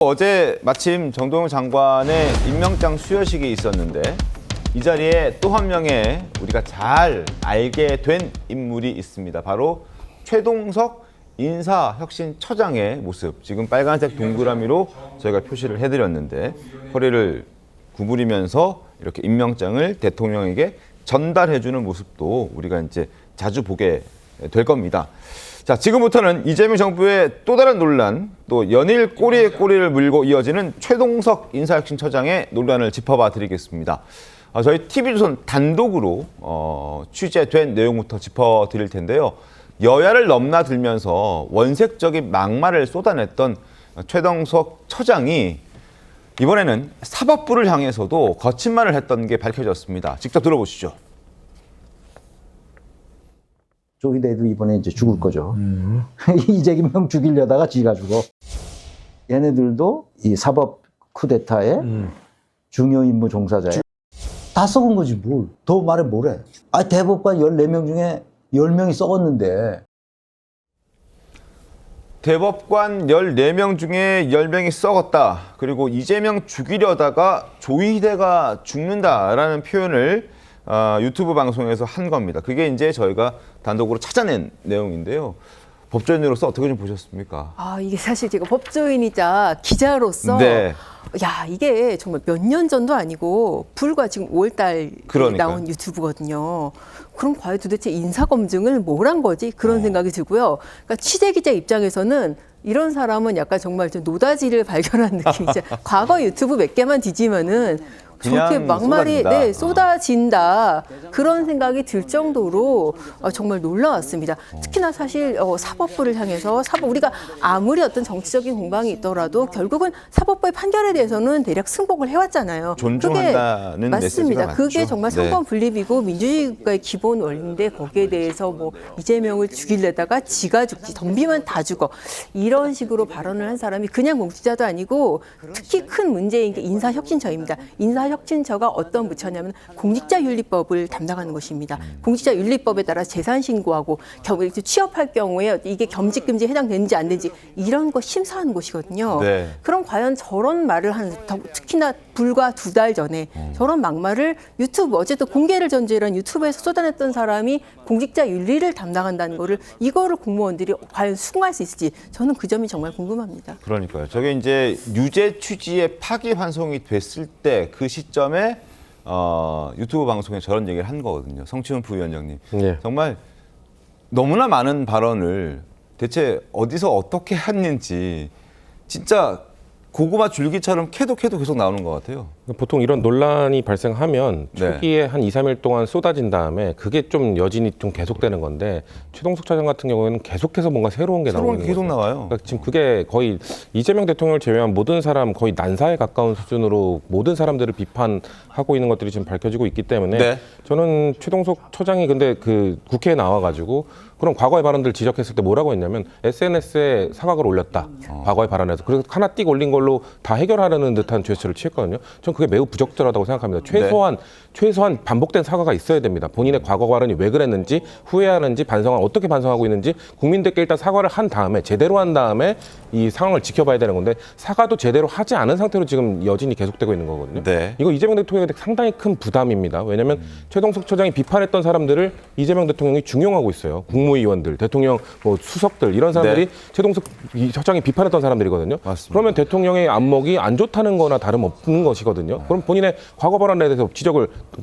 어제 마침 정동영 장관의 임명장 수여식이 있었는데 이 자리에 또 한 명의 우리가 잘 알게 된 인물이 있습니다. 바로 최동석 인사혁신처장의 모습. 지금 빨간색 동그라미로 저희가 표시를 해드렸는데 허리를 구부리면서 이렇게 임명장을 대통령에게 전달해주는 모습도 우리가 이제 자주 보게 될 겁니다. 자, 지금부터는 이재명 정부의 또 다른 논란, 또 연일 꼬리에 꼬리를 물고 이어지는 최동석 인사혁신처장의 논란을 짚어봐 드리겠습니다. 저희 TV조선 단독으로 취재된 내용부터 짚어드릴 텐데요. 여야를 넘나들면서 원색적인 막말을 쏟아냈던 최동석 처장이 이번에는 사법부를 향해서도 거친 말을 했던 게 밝혀졌습니다. 직접 들어보시죠. 조희대도 이번에 이제 죽을 거죠. 이재명 죽이려다가 지가 죽어. 얘네들도 이 사법 쿠데타의 중요 임무 종사자예요. 다 썩은 거지 뭘. 더 말해 뭐래. 대법관 14명 중에 10명이 썩었는데. 대법관 14명 중에 10명이 썩었다. 그리고 이재명 죽이려다가 조희대가 죽는다라는 표현을 유튜브 방송에서 한 겁니다. 그게 이제 저희가 단독으로 찾아낸 내용인데요. 법조인으로서 어떻게 좀 보셨습니까? 이게 사실 제가 법조인이자 기자로서 네. 야, 이게 정말 몇 년 전도 아니고 불과 지금 5월 달 나온 유튜브거든요. 그럼 과연 도대체 인사검증을 뭘 한 거지? 그런 생각이 들고요. 그러니까 취재기자 입장에서는 이런 사람은 약간 정말 좀 노다지를 발견한 느낌이죠. 과거 유튜브 몇 개만 뒤지면은 저렇게 막말이 쏟아진다. 그런 생각이 들 정도로 정말 놀라웠습니다. 특히나 사실 사법부를 향해서 우리가 아무리 어떤 정치적인 공방이 있더라도 결국은 사법부의 판결에 대해서는 대략 승복을 해왔잖아요. 존중한다는 맞습니다. 메시지가 그게 맞죠? 정말 성공 분립이고 민주주의국가의 기본 원리인데 거기에 대해서 뭐 이재명을 죽이려다가 지가 죽지 덤비면 다 죽어. 이런 식으로 발언을 한 사람이 그냥 공직자도 아니고 특히 큰 문제인 게 인사혁신처입니다. 인사혁신처가 어떤 부처냐면 공직자윤리법을 담당하는 것입니다. 공직자윤리법에 따라 재산 신고하고 취업할 경우에 이게 겸직금지에 해당되는지 안 되는지 이런 거 심사하는 곳이거든요. 네. 그럼 과연 저런 말을 하는, 특히나 불과 2달 전에 저런 막말을 유튜브, 어쨌든 공개를 전제로 한 유튜브에서 쏟아냈던 사람이 공직자윤리를 담당한다는 거를 이거를 공무원들이 과연 수긍할 수 있을지 저는 그 점이 정말 궁금합니다. 그러니까요. 저게 이제 유죄 취지의 파기환송이 됐을 때 그 시점에 유튜브 방송에 저런 얘기를 한 거거든요. 성치훈 부위원장님. 예. 정말 너무나 많은 발언을 대체 어디서 어떻게 했는지 진짜 고구마 줄기처럼 캐도 계속 나오는 것 같아요. 보통 이런 논란이 발생하면 초기에 한 2, 3일 동안 쏟아진 다음에 그게 좀 여진이 좀 계속되는 건데 최동석 차장 같은 경우에는 계속해서 뭔가 새로운 게 나오는 거예요. 계속 나와요. 그러니까 지금 그게 거의 이재명 대통령을 제외한 모든 사람 거의 난사에 가까운 수준으로 모든 사람들을 비판하고 있는 것들이 지금 밝혀지고 있기 때문에 저는 최동석 처장이 근데 그 국회에 나와가지고 그럼 과거의 발언들 지적했을 때 뭐라고 했냐면 SNS에 사과글 올렸다. 과거의 발언에서. 그래서 하나 띡 올린 걸로 다 해결하려는 듯한 제스처를 취했거든요. 전 그게 매우 부적절하다고 생각합니다. 최소한 반복된 사과가 있어야 됩니다. 본인의 과거 발언이 왜 그랬는지 후회하는지 어떻게 반성하고 있는지 국민들께 일단 사과를 한 다음에 제대로 한 다음에 이 상황을 지켜봐야 되는 건데 사과도 제대로 하지 않은 상태로 지금 여진이 계속되고 있는 거거든요. 이거 이재명 대통령에게 상당히 큰 부담입니다. 왜냐하면 최동석 처장이 비판했던 사람들을 이재명 대통령이 중용하고 있어요. 국무위원들, 대통령 수석들 이런 사람들이 최동석 처장이 비판했던 사람들이거든요. 맞습니다. 그러면 대통령의 안목이 안 좋다는 거나 다름없는 것이거든요. 그럼 본인의 과거 발언에 대해서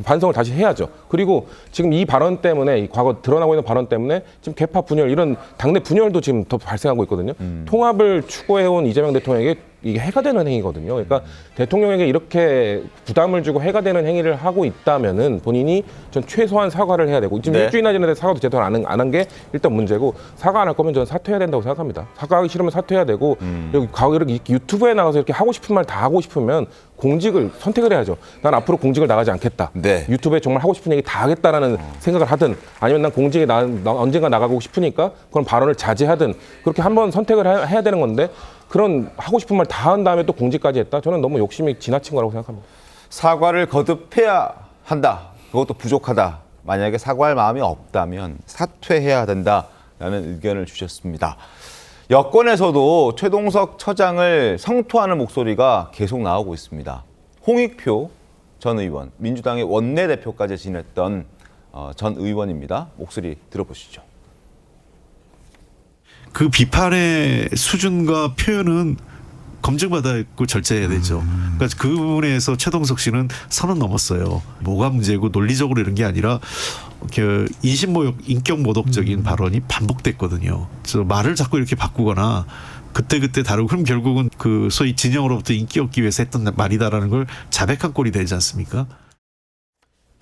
반성을 다시 해야죠. 그리고 지금 이 발언 때문에 이 과거 드러나고 있는 발언 때문에 지금 개파 분열 이런 당내 분열도 지금 더 발생하고 있거든요. 통합을 추구해온 이재명 대통령에게 이게 해가 되는 행위거든요. 그러니까 대통령에게 이렇게 부담을 주고 해가 되는 행위를 하고 있다면은 본인이 전 최소한 사과를 해야 되고 지금 일주일이나 지났는데 사과도 제대로 안 한 게 일단 문제고 사과 안 할 거면 저는 사퇴해야 된다고 생각합니다. 사과하기 싫으면 사퇴해야 되고 여기 이렇게 유튜브에 나가서 이렇게 하고 싶은 말 다 하고 싶으면 공직을 선택을 해야죠. 난 앞으로 공직을 나가지 않겠다. 유튜브에 정말 하고 싶은 얘기 다 하겠다라는 생각을 하든 아니면 난 공직에 언젠가 나가고 싶으니까 그런 발언을 자제하든 그렇게 한번 선택을 해야 되는 건데 그런 하고 싶은 말 다 한 다음에 또 공직까지 했다? 저는 너무 욕심이 지나친 거라고 생각합니다. 사과를 거듭해야 한다. 그것도 부족하다. 만약에 사과할 마음이 없다면 사퇴해야 된다라는 의견을 주셨습니다. 여권에서도 최동석 처장을 성토하는 목소리가 계속 나오고 있습니다. 홍익표 전 의원, 민주당의 원내대표까지 지냈던 전 의원입니다. 목소리 들어보시죠. 그 비판의 수준과 표현은 검증받아 있고 절제해야 되죠. 그러니까 그 부분에서 최동석 씨는 선은 넘었어요. 뭐가 문제고 논리적으로 이런 게 아니라 인신모욕, 인격모독적인 발언이 반복됐거든요. 그래서 말을 자꾸 이렇게 바꾸거나 그때그때 다루고 그럼 결국은 그 소위 진영으로부터 인기 얻기 위해서 했던 말이다라는 걸 자백한 꼴이 되지 않습니까?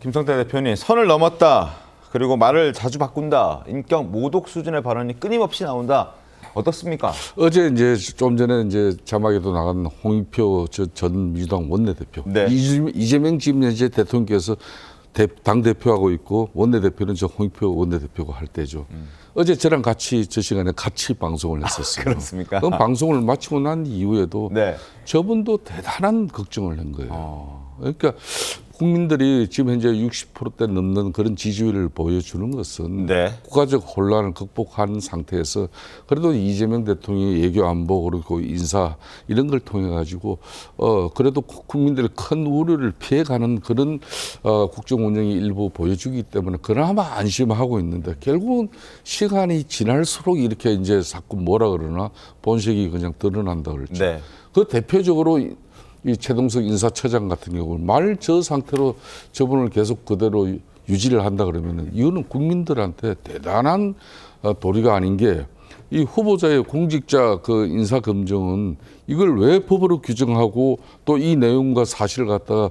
김성태 대표님, 선을 넘었다. 그리고 말을 자주 바꾼다. 인격 모독 수준의 발언이 끊임없이 나온다. 어떻습니까? 어제 이제 좀 전에 이제 자막에도 나간 홍익표 전 민주당 원내대표. 네. 이재명 지금 현재 대통령께서 당 대표하고 있고 원내대표는 저 홍익표 원내대표가 할 때죠. 어제 저랑 같이 저 시간에 같이 방송을 했었어요. 그렇습니까? 그 방송을 마치고 난 이후에도 네. 저분도 대단한 걱정을 한 거예요. 그러니까 국민들이 지금 현재 60%대 넘는 그런 지지율을 보여주는 것은 네. 국가적 혼란을 극복한 상태에서 그래도 이재명 대통령이 외교 안보 그리고 인사 이런 걸 통해 가지고 그래도 국민들의 큰 우려를 피해가는 그런 국정 운영이 일부 보여주기 때문에 그나마 안심하고 있는데 결국은 시간이 지날수록 이렇게 이제 자꾸 뭐라 그러나 본색이 그냥 드러난다 그랬죠. 네. 그 대표적으로 이 최동석 인사처장 같은 경우는 말 저 상태로 저분을 계속 그대로 유지를 한다 그러면은 이거는 국민들한테 대단한 도리가 아닌 게 이 후보자의 공직자 그 인사 검증은 이걸 왜 법으로 규정하고 또 이 내용과 사실을 갖다가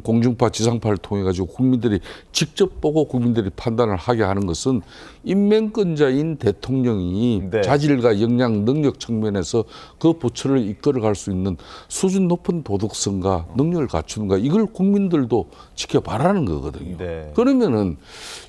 공중파, 지상파를 통해 가지고 국민들이 직접 보고 국민들이 판단을 하게 하는 것은 임명권자인 대통령이 네. 자질과 역량, 능력 측면에서 그 부처를 이끌어갈 수 있는 수준 높은 도덕성과 능력을 갖추는가 이걸 국민들도 지켜봐라는 거거든요. 네. 그러면은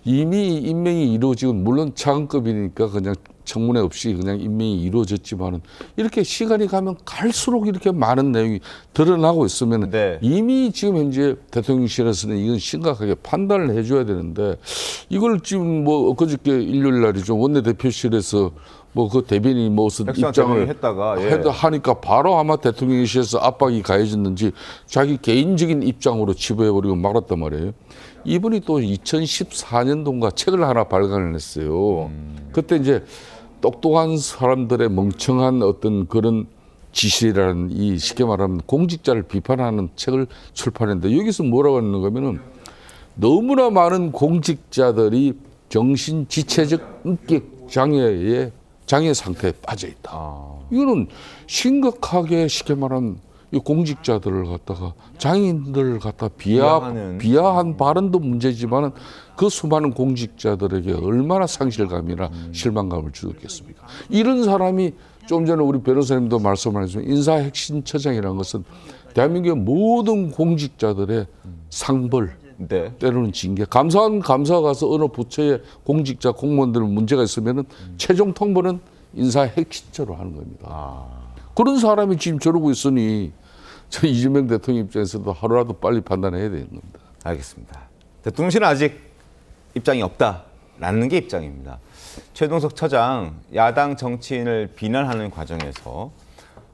이미 임명이 이루어지고 물론 차관급이니까 그냥 청문회 없이 그냥 임명이 이루어졌지만은 이렇게 시간이 가면 갈수록 이렇게 많은 내용이 드러나고 있으면 네. 이미 지금 현재 대통령실에서는 이건 심각하게 판단을 해줘야 되는데 이걸 지금 뭐 엊그저께 일요일 날이죠 원내대표실에서 뭐 그 대변인이 무슨 입장을 했다가 하니까 바로 아마 대통령실에서 압박이 가해졌는지 자기 개인적인 입장으로 치부해버리고 말았단 말이에요. 이분이 또 2014년도인가 책을 하나 발간을 했어요. 그때 이제 똑똑한 사람들의 멍청한 어떤 그런 지시라는 이 쉽게 말하면 공직자를 비판하는 책을 출판했는데 여기서 뭐라고 하는 거면은 너무나 많은 공직자들이 정신 지체적 인격 장애 상태에 빠져 있다. 이거는 심각하게 쉽게 말하면 이 공직자들을 갖다가 장애인들을 갖다 비하한 발언도 문제지만은 그 수많은 공직자들에게 얼마나 상실감이나 실망감을 주었겠습니까? 이런 사람이 좀 전에 우리 변호사님도 말씀하셨지만 인사혁신처장이라는 것은 대한민국의 모든 공직자들의 상벌, 네. 때로는 징계, 감사 가서 어느 부처의 공직자 공무원들 문제가 있으면은 최종 통보는 인사혁신처로 하는 겁니다. 그런 사람이 지금 저러고 있으니 저 이재명 대통령 입장에서도 하루라도 빨리 판단해야 되는 겁니다. 알겠습니다. 대통령실은 아직 입장이 없다라는 게 입장입니다. 최동석 처장 야당 정치인을 비난하는 과정에서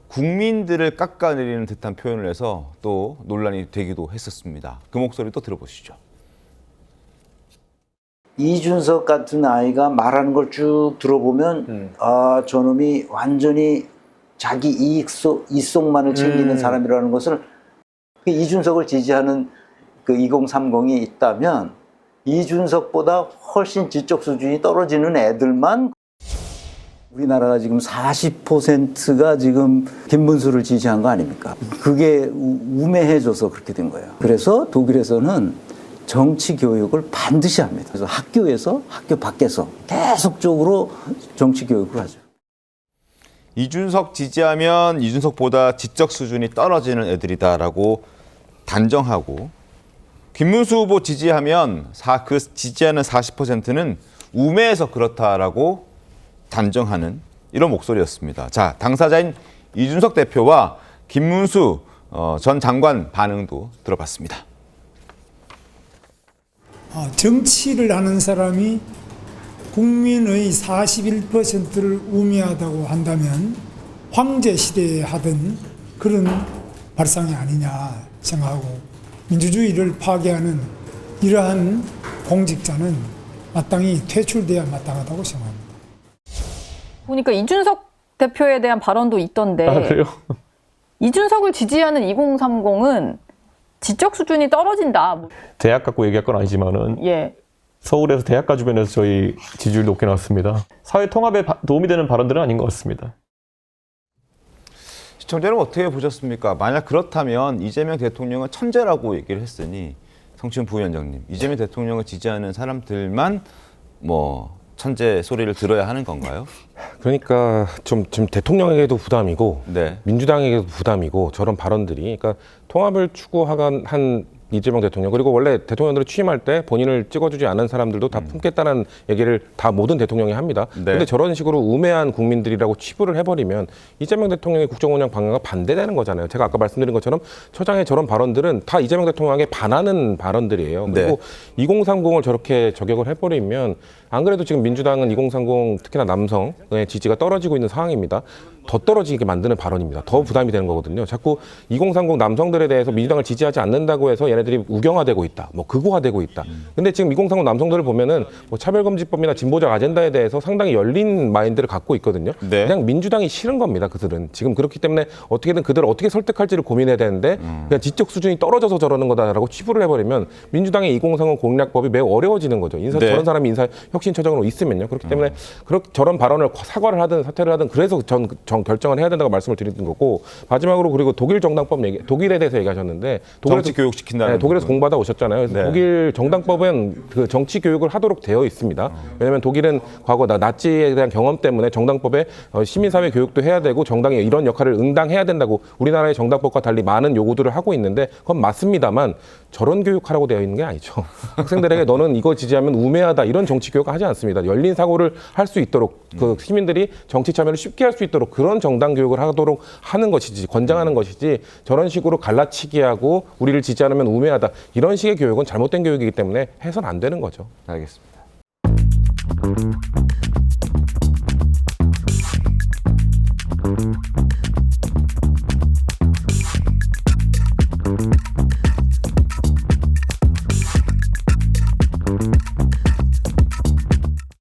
국민들을 깎아내리는 듯한 표현을 해서 또 논란이 되기도 했었습니다. 그 목소리 또 들어보시죠. 이준석 같은 아이가 말하는 걸 쭉 들어보면 아, 저놈이 완전히 자기 이속만을 챙기는 사람이라는 것을 이준석을 지지하는 그 2030이 있다면 이준석보다 훨씬 지적 수준이 떨어지는 애들만 우리나라가 지금 40%가 지금 김문수를 지지한 거 아닙니까? 그게 우매해져서 그렇게 된 거예요. 그래서 독일에서는 정치 교육을 반드시 합니다. 그래서 학교에서, 학교 밖에서 계속적으로 정치 교육을 하죠. 이준석 지지하면 이준석보다 지적 수준이 떨어지는 애들이다라고 단정하고 김문수 후보 지지하면 그 지지하는 40%는 우매해서 그렇다라고 단정하는 이런 목소리였습니다. 자, 당사자인 이준석 대표와 김문수 전 장관 반응도 들어봤습니다. 정치를 하는 사람이 국민의 41%를 우매하다고 한다면 황제 시대에 하던 그런 발상이 아니냐 생각하고 민주주의를 파괴하는 이러한 공직자는 마땅히 퇴출돼야 마땅하다고 생각합니다. 보니까 이준석 대표에 대한 발언도 있던데 그래요? 이준석을 지지하는 2030은 지적 수준이 떨어진다. 대학 갖고 얘기할 건 아니지만은 예. 서울에서 대학가 주변에서 저희 지지율 높게 나왔습니다. 사회 통합에 도움이 되는 발언들은 아닌 것 같습니다. 시청자 여러분 어떻게 보셨습니까? 만약 그렇다면 이재명 대통령은 천재라고 얘기를 했으니 성춘 부위원장님, 이재명 대통령을 지지하는 사람들만 뭐 천재 소리를 들어야 하는 건가요? 그러니까 좀 대통령에게도 부담이고 네. 민주당에게도 부담이고 저런 발언들이 그러니까 통합을 추구한 한 이재명 대통령 그리고 원래 대통령들을 취임할 때 본인을 찍어주지 않은 사람들도 다 품겠다는 얘기를 다 모든 대통령이 합니다. 그런데 저런 식으로 우매한 국민들이라고 치부를 해버리면 이재명 대통령의 국정운영 방향과 반대되는 거잖아요. 제가 아까 말씀드린 것처럼 처장의 저런 발언들은 다 이재명 대통령에게 반하는 발언들이에요. 그리고 2030을 저렇게 저격을 해버리면 안 그래도 지금 민주당은 2030 특히나 남성의 지지가 떨어지고 있는 상황입니다. 더 떨어지게 만드는 발언입니다. 더 부담이 되는 거거든요. 자꾸 2030 남성들에 대해서 민주당을 지지하지 않는다고 해서 얘네들이 우경화되고 있다. 뭐 극우화되고 있다. 근데 지금 2030 남성들을 보면은 뭐 차별금지법이나 진보적 아젠다에 대해서 상당히 열린 마인드를 갖고 있거든요. 네. 그냥 민주당이 싫은 겁니다. 그들은. 지금 그렇기 때문에 어떻게든 그들을 어떻게 설득할지를 고민해야 되는데 그냥 지적 수준이 떨어져서 저러는 거다라고 치부를 해버리면 민주당의 2030 공략법이 매우 어려워지는 거죠. 저런 사람이 혁신처장으로 있으면요. 그렇기 때문에 저런 발언을 사과를 하든 사퇴를 하든 그래서 결정을 해야 된다고 말씀을 드리는 거고 마지막으로 그리고 독일 정당법 독일에 대해서 얘기하셨는데 정치 교육 시킨다는 독일에서 공부하다 오셨잖아요. 그래서 독일 정당법은 그 정치 교육을 하도록 되어 있습니다. 왜냐하면 독일은 과거 나치에 대한 경험 때문에 정당법에 시민사회 교육도 해야 되고 정당이 이런 역할을 응당해야 된다고 우리나라의 정당법과 달리 많은 요구들을 하고 있는데 그건 맞습니다만 저런 교육하라고 되어 있는 게 아니죠. 학생들에게 너는 이거 지지하면 우매하다 이런 정치 교육 하지 않습니다. 열린 사고를 할 수 있도록 그 시민들이 정치 참여를 쉽게 할 수 있도록 그런 정당 교육을 하도록 하는 것이지 권장하는 것이지 저런 식으로 갈라치기하고 우리를 지지 않으면 우매하다 이런 식의 교육은 잘못된 교육이기 때문에 해서는 안 되는 거죠. 알겠습니다.